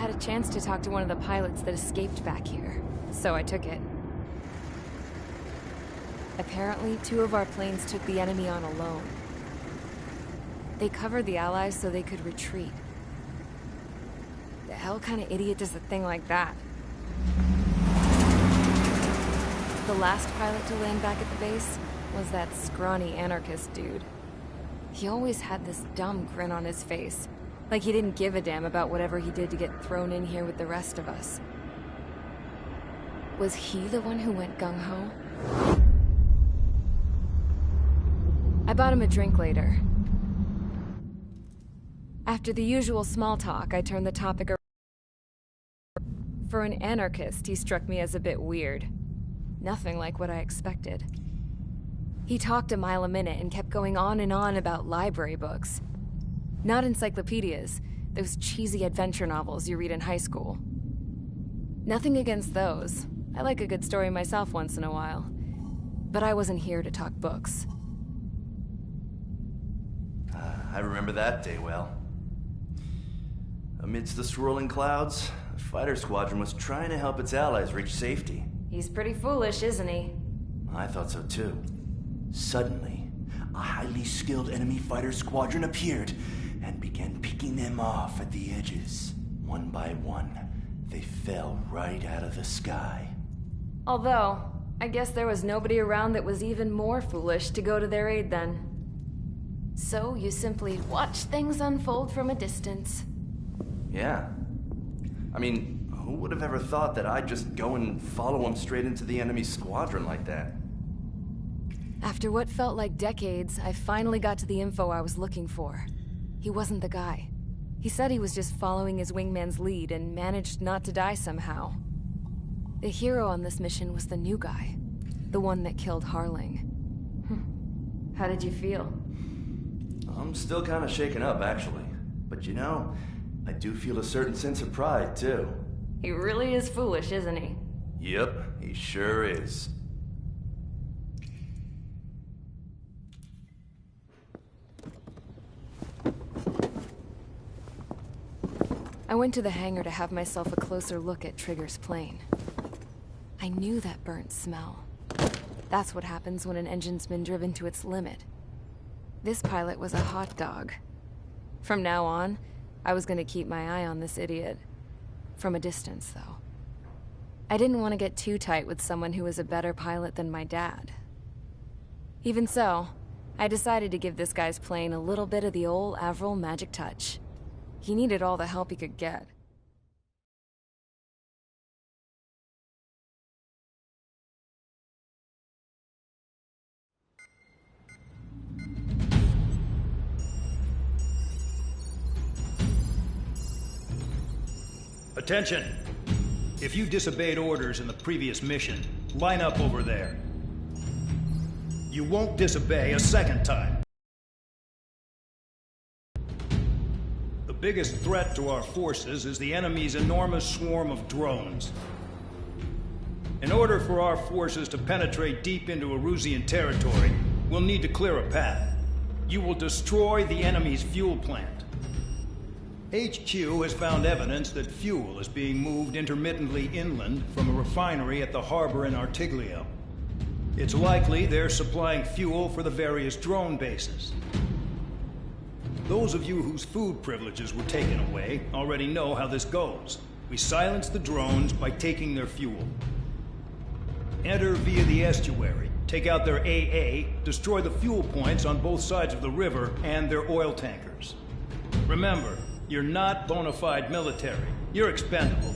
had a chance to talk to one of the pilots that escaped back here, so I took it. Apparently, 2 of our planes took the enemy on alone. They covered the Allies so they could retreat. The hell kind of idiot does a thing like that? The last pilot to land back at the base was that scrawny anarchist dude. He always had this dumb grin on his face, like he didn't give a damn about whatever he did to get thrown in here with the rest of us. Was he the one who went gung-ho? I bought him a drink later. After the usual small talk, I turned the topic around. For an anarchist, he struck me as a bit weird. Nothing like what I expected. He talked a mile a minute and kept going on and on about library books. Not encyclopedias, those cheesy adventure novels you read in high school. Nothing against those. I like a good story myself once in a while. But I wasn't here to talk books. I remember that day well. Amidst the swirling clouds, the fighter squadron was trying to help its allies reach safety. He's pretty foolish, isn't he? I thought so too. Suddenly, a highly skilled enemy fighter squadron appeared and began picking them off at the edges. One by one, they fell right out of the sky. Although, I guess there was nobody around that was even more foolish to go to their aid then. So you simply watch things unfold from a distance. Yeah. I mean, who would have ever thought that I'd just go and follow him straight into the enemy squadron like that? After what felt like decades, I finally got to the info I was looking for. He wasn't the guy. He said he was just following his wingman's lead and managed not to die somehow. The hero on this mission was the new guy. The one that killed Harling. How did you feel? I'm still kind of shaken up, actually. But you know, I do feel a certain sense of pride, too. He really is foolish, isn't he? Yep, he sure is. I went to the hangar to have myself a closer look at Trigger's plane. I knew that burnt smell. That's what happens when an engine's been driven to its limit. This pilot was a hot dog. From now on, I was gonna keep my eye on this idiot. From a distance, though. I didn't want to get too tight with someone who was a better pilot than my dad. Even so, I decided to give this guy's plane a little bit of the old Avril magic touch. He needed all the help he could get. Attention! If you disobeyed orders in the previous mission, line up over there. You won't disobey a second time. The biggest threat to our forces is the enemy's enormous swarm of drones. In order for our forces to penetrate deep into Erusian territory, we'll need to clear a path. You will destroy the enemy's fuel plant. HQ has found evidence that fuel is being moved intermittently inland from a refinery at the harbor in Artiglio. It's likely they're supplying fuel for the various drone bases. Those of you whose food privileges were taken away already know how this goes. We silence the drones by taking their fuel. Enter via the estuary, take out their AA, destroy the fuel points on both sides of the river and their oil tankers. Remember, you're not bona fide military. You're expendable.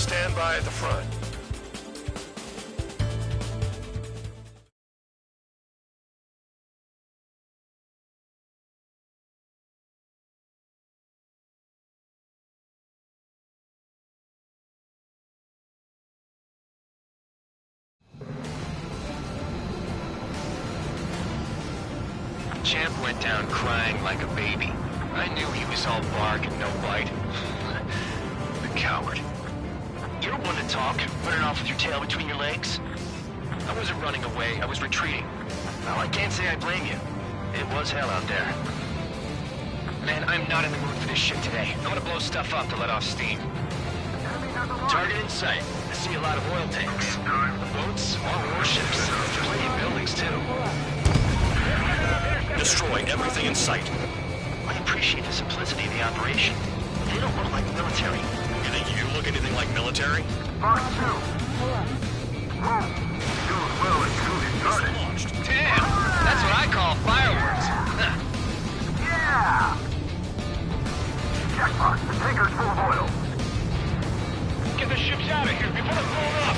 Stand by at the front. Champ went down crying like a baby. I knew he was all bark and no bite. The coward. You're one to talk, running off with your tail between your legs. I wasn't running away, I was retreating. Well, I can't say I blame you. It was hell out there. Man, I'm not in the mood for this shit today. I'm gonna blow stuff up to let off steam. Target in sight. I see a lot of oil tanks. Boats, more warships. Plenty of buildings, too. Destroy everything in sight. I appreciate the simplicity of the operation. They don't look like military. You think you look anything like military? Mark 2. Move. Doing well and truly started. Launched. Damn! That's what I call fireworks. Huh. Yeah! Jackpot, the tanker's full of oil. Get the ships out of here before they're blown up!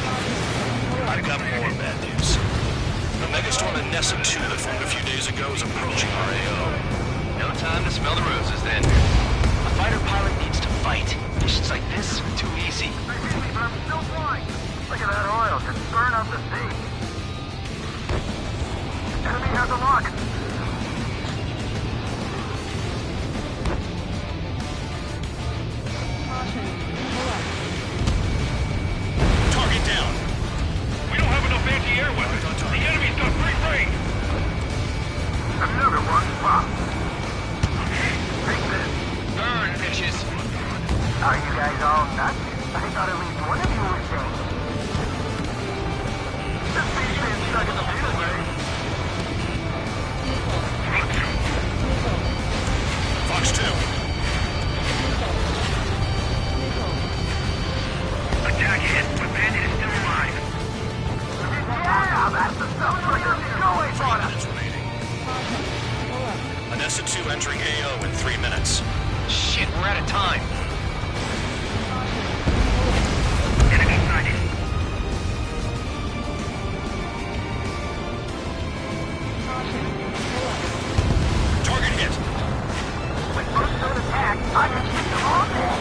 I got more bad news. The megastorm in Nessa 2 that formed a few days ago is approaching our AO. No time to smell the roses then. A fighter pilot needs to fight. Missions like this are too easy. I see me, but I'm still flying. Look at that oil just burn up the sea. Enemy has a lock. Target down. We don't have enough anti-air weapons. The enemy's got free reign. Another one popped. Take this. Burn, bitches! Are you guys all nuts? I thought at least one of you was sane. This beast being stuck in the field, eh? Fox 2. Attack hit, but Bandit is still alive. Yeah, that's the stuff we're going for. 3 minutes remaining. Nessa 2 entering AO in 3 minutes. Shit, we're out of time. Enemy sighted. Target hit. When first don't attack, I can keep them all dead.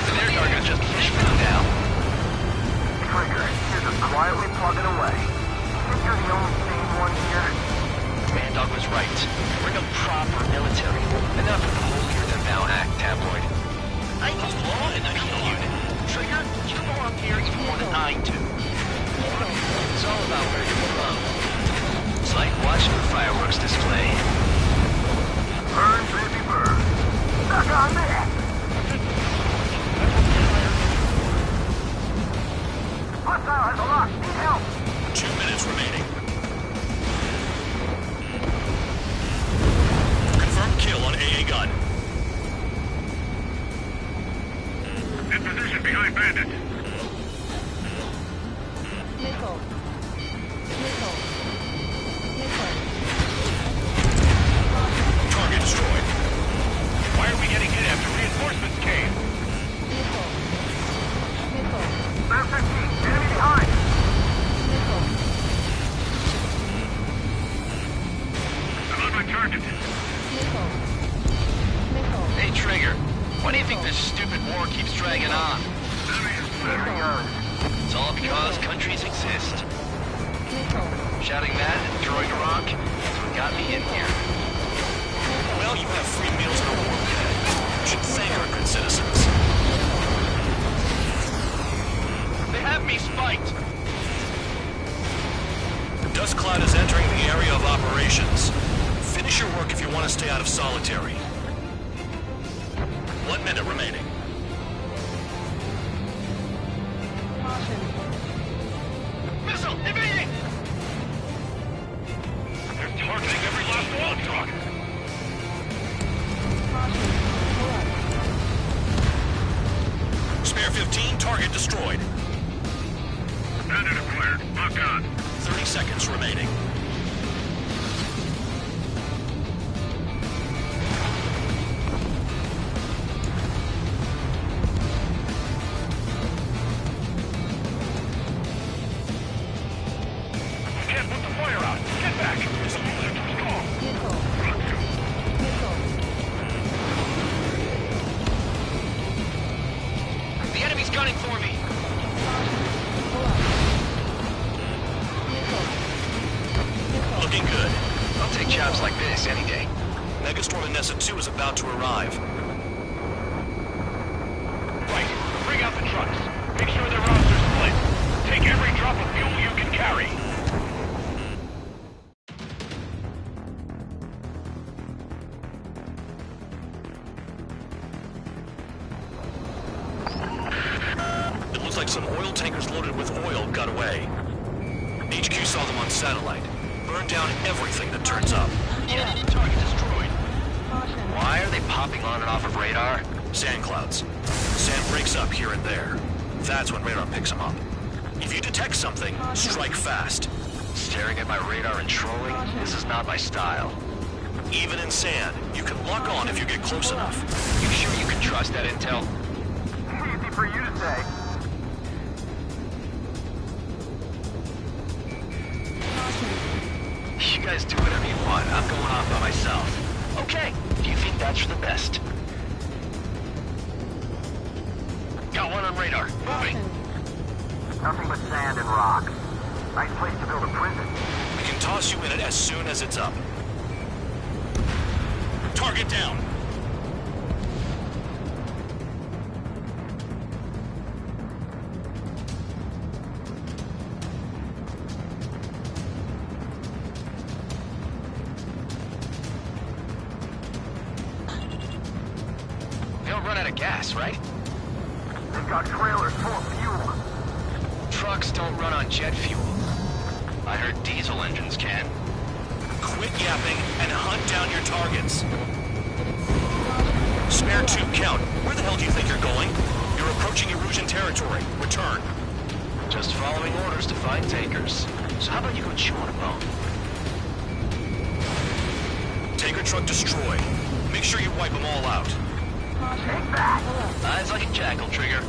The air target is just fish food now. Trigger, you're just quietly plugging away. Think you're the only sane one here? Mad Dog was right. We're no proper military. Enough of the holier-than-thou act, tabloid. I belong in the kill unit. Trigger, you belong here even more than I do. It's all about where you belong. It's like watching a fireworks display. Burn, baby, burn. Suck on that! Hostile has a lock. Need help. 2 minutes remaining. Confirmed kill on AA gun. In position behind Bandit. Missile. Missile. Missile. Target destroyed. Why are we getting hit after reinforcements came? Missile. Missile. Bear 15. Enemy behind. Missile. I'm on my target. Missile. Missile. Hey, Trigger, why do you think this stupid war keeps dragging on? Hang on. It's all because countries exist. Missile. Shouting that and throwing a rock, that's what got me in here. Well, you have free meals and a warm bed. You should thank our good citizens. They have me spiked! Dust Cloud is entering the area of operations. Finish your work if you want to stay out of solitary. 1 minute remaining. Caution. Missile! Evading! They're targeting every last wall truck. Caution. Correct. Spare 15, target destroyed. Bandit acquired. Lock on. 30 seconds remaining. times like this any day. Megastorm and Nessa 2 is about to arrive. Right. Bring out the trucks. Make sure their routes are split. Take every drop of fuel you can carry. It looks like some oil tankers loaded with oil got away. HQ saw them on satellite. Burn down everything that turns up. Enemy target destroyed. Caution. Why are they popping on and off of radar? Sand clouds. Sand breaks up here and there. That's when radar picks them up. If you detect something, strike fast. Staring at my radar and trolling? This is not my style. Even in sand, you can lock on if you get close enough. You sure you can trust that intel? Easy for you to say. You guys do whatever you want. I'm going off by myself. Okay, if you think that's for the best. Got one on radar. Moving. Nothing but sand and rocks. Nice place to build a prison. We can toss you in it as soon as it's up. Target down. They don't run out of gas, right? They've got trailers full of fuel. Trucks don't run on jet fuel. I heard diesel engines can. Quit yapping and hunt down your targets. Spare 2, count. Where the hell do you think you're going? You're approaching Erusian territory. Return. Just following orders to find takers. So how about you go chew on a bone? Tanker truck destroyed. Make sure you wipe them all out. Take that. Eyes like a jackal, Trigger.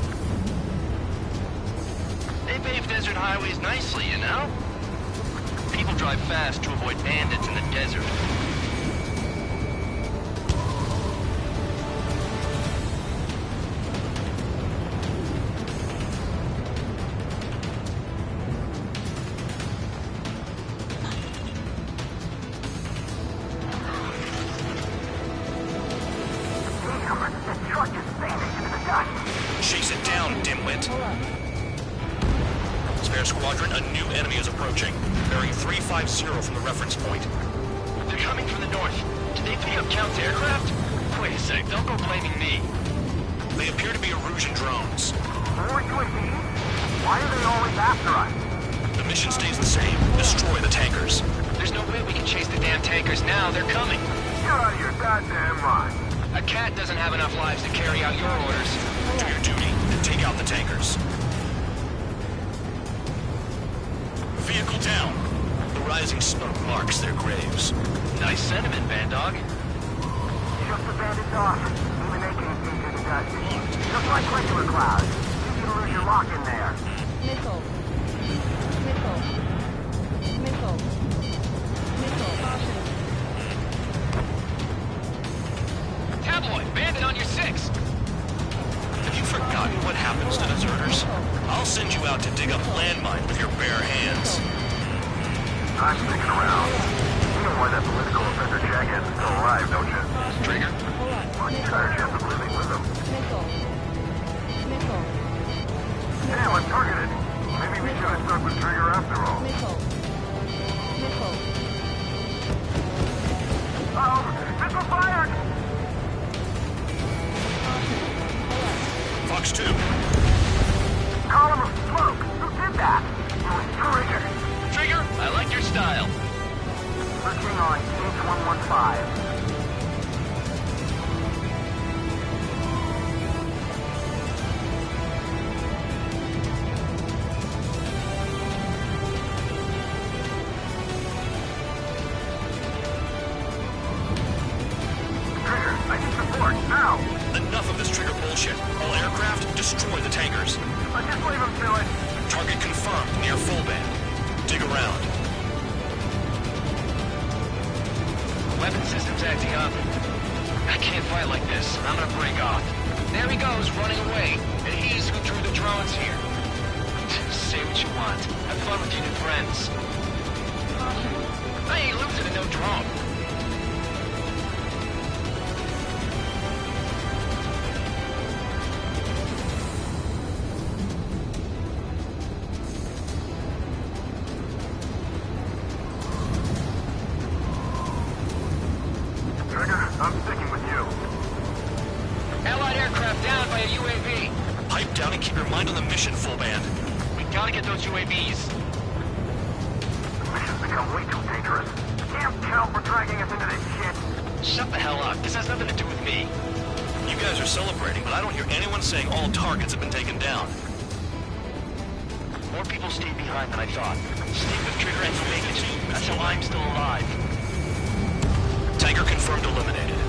They pave desert highways nicely, you know? People drive fast to avoid bandits in the desert. Damn, this truck just vanished into the dust. Chase it down, dimwit. Spare squadron, a new enemy is approaching. Bearing 350 from the reference point. They're coming from the north. Did they pick up Count's aircraft? Wait a sec, don't go blaming me. They appear to be Erusian drones. More UAVs? Why are they always after us? The mission stays the same. Destroy the tankers. There's no way we can chase the damn tankers now. They're coming. You're out of your goddamn mind. A cat doesn't have enough lives to carry out your orders. Do your duty and take out the tankers. Vehicle down. The rising smoke marks their graves. Nice sentiment, Bandog. Just the bandits off. Even they can't see through the dust. Just like regular clouds. You can lose your lock in there. Missile. Missile. Missile. Missile. Caution. Tabloid, bandit on your 6. Have you forgotten what happens to deserters? I'll send you out to dig up landmine with your bare hands. I'm sticking around. You know why that political offender jackass is still alive, don't you? Trigger? Well, you got a chance of living with him. Missile. Missile. Damn, I'm targeted. Maybe we should have stuck with Trigger after all. Missile. Missile. Missile fired! Fox 2. Column of smoke! Who did that? It was Trigger. Trigger, I like your style. Searching on H115. Trigger, I need support, now! Enough of this Trigger bullshit. All aircraft, destroy the tankers. Just leave him to it. Target confirmed near full band. Dig around. Weapon system's acting up. I can't fight like this. I'm gonna break off. There he goes, running away. And he's who drew the drones here. Say what you want. Have fun with your new friends. I ain't losing to no drone. down and keep your mind on the mission, full band. We gotta get those UAVs. The mission's become way too dangerous. Damn Cal for dragging us into this shit. Shut the hell up. This has nothing to do with me. You guys are celebrating, but I don't hear anyone saying all targets have been taken down. More people stayed behind than I thought. Steve with Trigger and make it. That's how I'm still alive. Tanker confirmed eliminated.